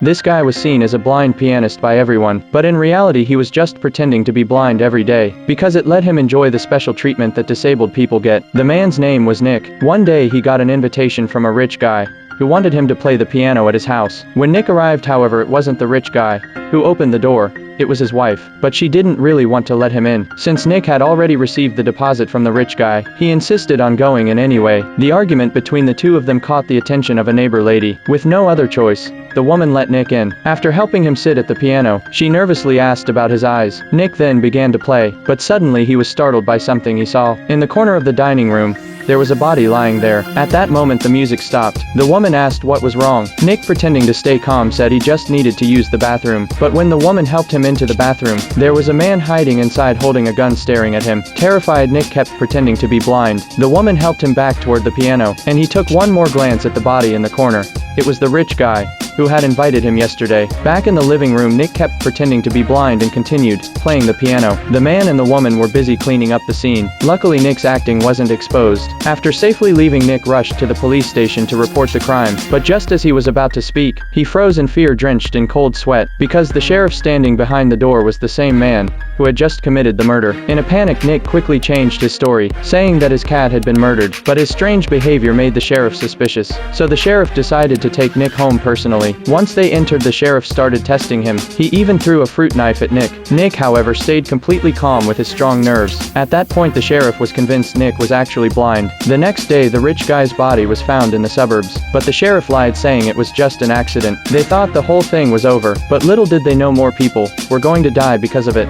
This guy was seen as a blind pianist by everyone, but in reality he was just pretending to be blind every day, because it let him enjoy the special treatment that disabled people get. The man's name was Nick. One day he got an invitation from a rich guy, who wanted him to play the piano at his house. When Nick arrived, however, it wasn't the rich guy who opened the door, it was his wife. But she didn't really want to let him in. Since Nick had already received the deposit from the rich guy, he insisted on going in anyway. The argument between the two of them caught the attention of a neighbor lady. With no other choice, the woman let Nick in. After helping him sit at the piano, she nervously asked about his eyes. Nick then began to play, but suddenly he was startled by something he saw. In the corner of the dining room, there was a body lying there. At that moment the music stopped. The woman asked what was wrong. Nick, pretending to stay calm, said he just needed to use the bathroom. But when the woman helped him into the bathroom, there was a man hiding inside holding a gun staring at him. Terrified, Nick kept pretending to be blind. The woman helped him back toward the piano, and he took one more glance at the body in the corner. It was the rich guy who had invited him yesterday. Back in the living room, Nick kept pretending to be blind and continued playing the piano. The man and the woman were busy cleaning up the scene. Luckily, Nick's acting wasn't exposed. After safely leaving, Nick rushed to the police station to report the crime, but just as he was about to speak, he froze in fear, drenched in cold sweat, because the sheriff standing behind the door was the same man who had just committed the murder. In a panic, Nick quickly changed his story, saying that his cat had been murdered, but his strange behavior made the sheriff suspicious. So the sheriff decided to take Nick home personally. Once they entered, the sheriff started testing him. He even threw a fruit knife at Nick. Nick, however, stayed completely calm with his strong nerves. At that point, the sheriff was convinced Nick was actually blind. The next day, the rich guy's body was found in the suburbs, but the sheriff lied, saying it was just an accident. They thought the whole thing was over, but little did they know more people were going to die because of it.